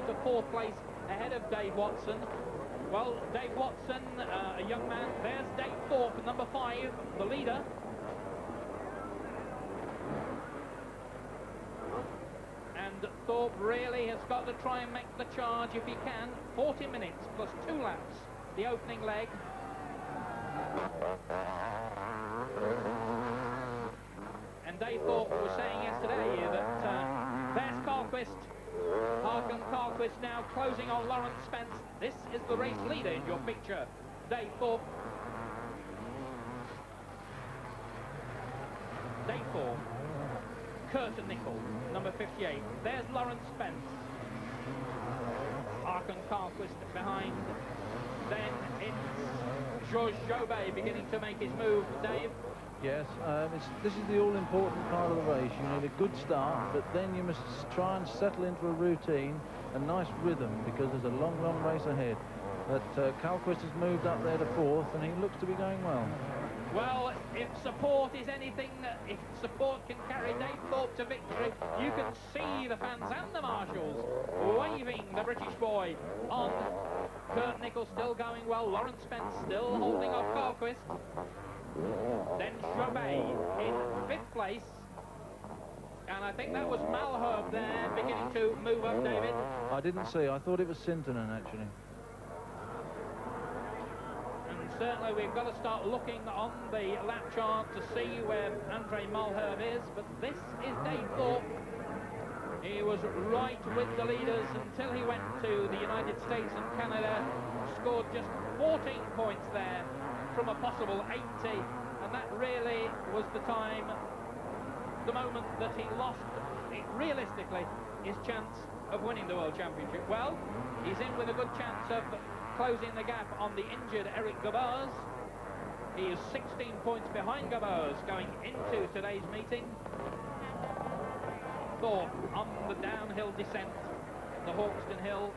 into fourth place ahead of Dave Watson. Well, Dave Watson, a young man. There's Dave Thorpe, number 5, the leader. And Thorpe really has got to try and make the charge if he can. 40 minutes plus 2 laps, the opening leg. And Dave Thorpe was saying yesterday that there's Carlquist. Hakan Carlquist now closing on Lawrence Spence. This is the race leader in your picture, Dave Thorpe. Dave Thorpe, Kurt Nicol, number 58. There's Lawrence Spence. Hakan Carlquist behind. Then it's Georges Jobet beginning to make his move, Dave. Yes, this is the all-important part of the race. You need a good start, but then you must try and settle into a routine, a nice rhythm, because there's a long, long race ahead. But Carlquist has moved up there to 4th, and he looks to be going well. Well, if support is anything, if support can carry Dave Thorpe to victory, you can see the fans and the marshals waving the British boy on. Kurt Nicol still going well, Lawrence Spence still holding off Carlquist. Then Jobet in 5th place. And I think that was Malherbe there beginning to move up, David. I didn't see. I thought it was Sintonen, actually. And certainly we've got to start looking on the lap chart to see where Andre Malherbe is. But this is Dave Thorpe. He was right with the leaders until he went to the United States and Canada. Scored just 14 points there from a possible 80, and that really was the time, the moment that he lost, realistically, his chance of winning the World Championship. Well, he's in with a good chance of closing the gap on the injured Eric Gabars. He is 16 points behind Gabars going into today's meeting. Thorpe on the downhill descent, the Hawkstone Hill.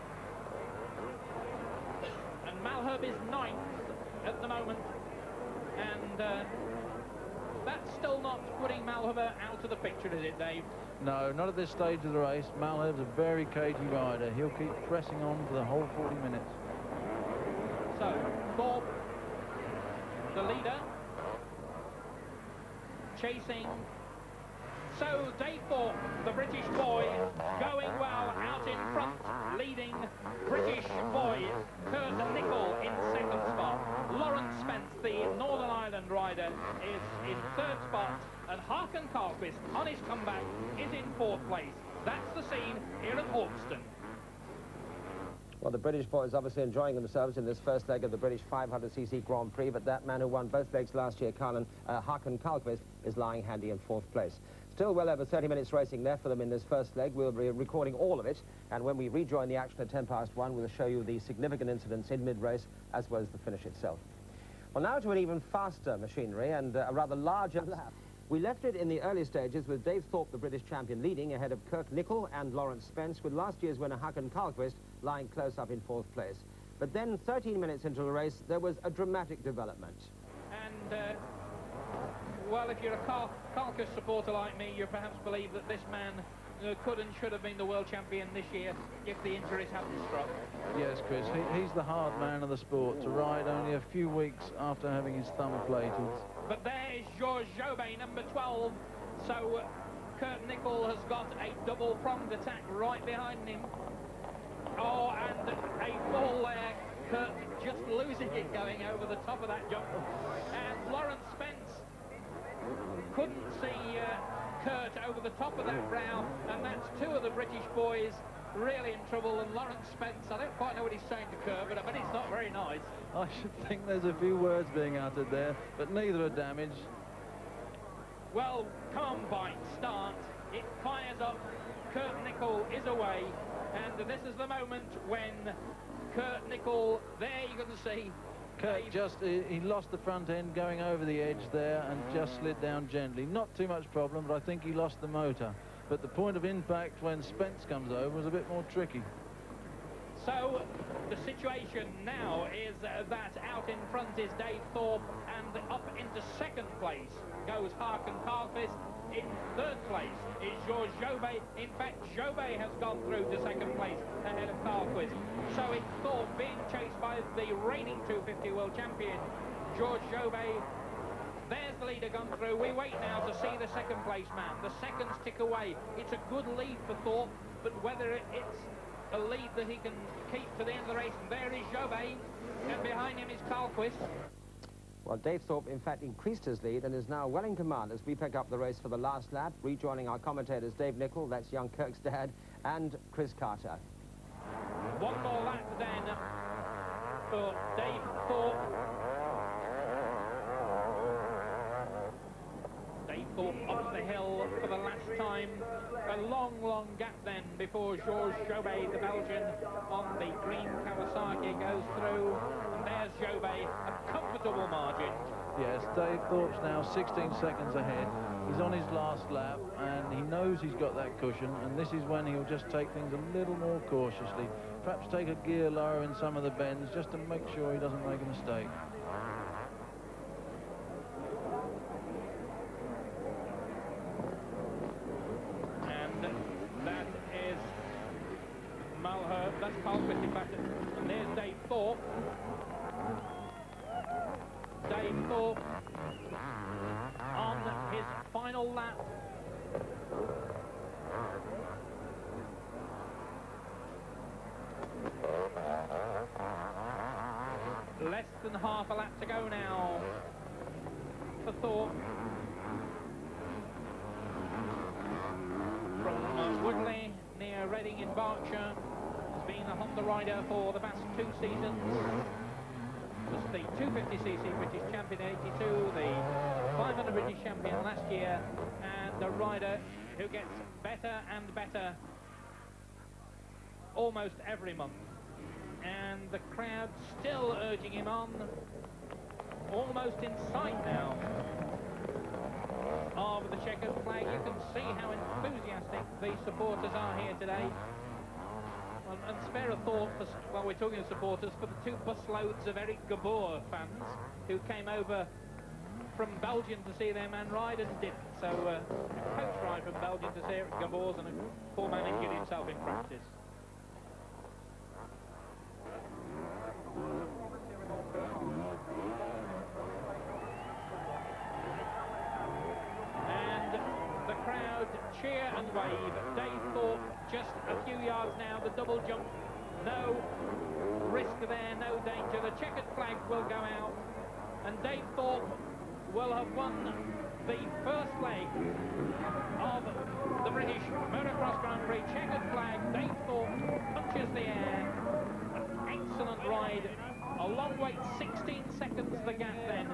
And Malherbe is 9th at the moment, and that's still not putting Malherbe out of the picture, is it, Dave? No, not at this stage of the race. Malherbe's a very cagey rider. He'll keep pressing on for the whole 40 minutes. So, Thorpe, the leader, chasing. So, Dave Thorpe, the British boy, going well out in front, leading British boy Kurt Nicol in 2nd spot. Lawrence Spence, the Northern Ireland rider, is in 3rd spot, and Hakan Carlquist, on his comeback, is in 4th place. That's the scene here at Hawkstone. Well, the British boys obviously enjoying themselves in this first leg of the British 500cc Grand Prix, but that man who won both legs last year, Hakan Carlquist, is lying handy in 4th place. Still well over 30 minutes racing left for them in this first leg. We'll be recording all of it, and when we rejoin the action at 1:10 we'll show you the significant incidents in mid-race, as well as the finish itself. Well, now to an even faster machinery and a rather larger lap. We left it in the early stages with Dave Thorpe, the British champion, leading ahead of Kurt Nicol and Lawrence Spence, with last year's winner Hakan Carlquist lying close up in 4th place. But then, 13 minutes into the race, there was a dramatic development. And, well, if you're a Carlquist supporter like me, you perhaps believe that this man could and should have been the world champion this year if the injuries hadn't struck. Yes, Chris, he's the hard man of the sport to ride only a few weeks after having his thumb plated. But there's Georges Jobet, number 12. So Kurt Nicol has got a double-pronged attack right behind him. Oh, and a fall there. Kurt just losing it going over the top of that jump. And Lawrence Spence couldn't see Kurt over the top of that brow, and that's 2 of the British boys really in trouble. And Lawrence Spence, I don't quite know what he's saying to Kurt, but I bet it's not very nice. I should think there's a few words being uttered there, but neither are damaged. Well, combine start. It fires up. Kurt Nicol is away, and this is the moment when Kurt Nicol, there you can see. Kurt he lost the front end going over the edge there and just slid down gently. Not too much problem, but I think he lost the motor. But the point of impact when Spence comes over was a bit more tricky. So the situation now is that out in front is Dave Thorpe, and up into 2nd place goes Hakan Carlquist. in third place is Georges Jobet. In fact, Jobet has gone through to second place ahead of Carlquist. So it's Thorpe being chased by the reigning 250 world champion, Georges Jobet. There's the leader gone through. We wait now to see the second place man. The seconds tick away. It's a good lead for Thorpe, but whether it's a lead that he can keep to the end of the race. And there is Jobet, and behind him is Carlquist. Well, Dave Thorpe, in fact, increased his lead and is now well in command as we pick up the race for the last lap, rejoining our commentators Dave Nichol, that's young Kirk's dad, and Chris Carter. One more lap then for Dave Thorpe. Dave Thorpe up the hill for the last time. A long gap then before Georges Jobet, the Belgian, on the green Kawasaki goes through. And there's Jobet, a comfortable margin. Yes, Dave Thorpe's now 16 seconds ahead. He's on his last lap, and he knows he's got that cushion, and this is when he'll just take things a little more cautiously. Perhaps take a gear lower in some of the bends, just to make sure he doesn't make a mistake. That's Carlquist in fact, and there's Dave Thorpe. Dave Thorpe on his final lap. Less than half a lap to go now for Thorpe. From Woodley near Reading in Berkshire. Been a Honda rider for the past 2 seasons. Was the 250cc British champion in '82, the 500 British champion last year, and a rider who gets better and better almost every month. And the crowd still urging him on, almost in sight now of the checkered flag. You can see how enthusiastic the supporters are here today. And spare a thought, for, while we're talking to supporters, for the 2 busloads of Eric Gabor fans who came over from Belgium to see their man ride and didn't. So a coach ride from Belgium to see Eric Gabor's, and a poor man injured himself in practice. And the crowd cheer and wave. Dave Thorpe just a few yards now, the double jump, no risk there, no danger. The checkered flag will go out, and Dave Thorpe will have won the first leg of the British Motocross Grand Prix. Checkered flag, Dave Thorpe punches the air. An excellent ride. A long wait, 16 seconds the gap then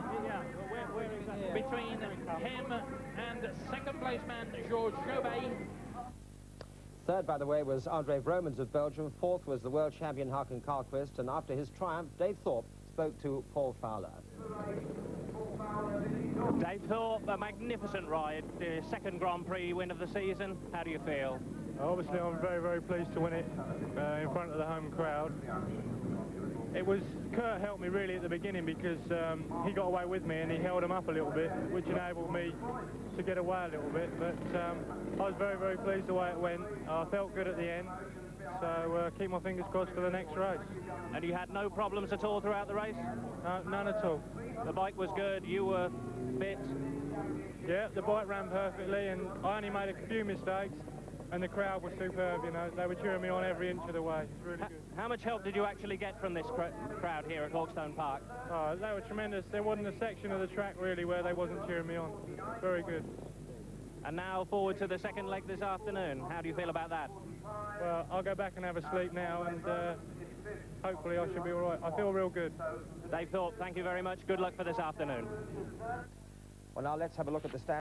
between him and second place man Georges Jobet. Third, by the way, was André Vromans of Belgium. Fourth was the world champion Hakan Carlquist. And after his triumph, Dave Thorpe spoke to Paul Fowler. Dave Thorpe, a magnificent ride, the second Grand Prix win of the season. How do you feel? Obviously, I'm very pleased to win it in front of the home crowd. Kurt helped me really at the beginning because he got away with me and he held him up a little bit, which enabled me to get away a little bit. But I was very pleased the way it went. I felt good at the end, so keep my fingers crossed for the next race. And you had no problems at all throughout the race? None at all. The bike was good, you were fit? Yeah, the bike ran perfectly, and I only made a few mistakes. And the crowd was superb, you know. They were cheering me on every inch of the way. It's really good. How much help did you actually get from this crowd here at Hawkstone Park? Oh, they were tremendous. There wasn't a section of the track, really, where they wasn't cheering me on. Very good. And now forward to the second leg this afternoon. How do you feel about that? Well, I'll go back and have a sleep now, and hopefully I should be all right. I feel real good. Dave Thorpe, thank you very much. Good luck for this afternoon. Well, now let's have a look at the stats.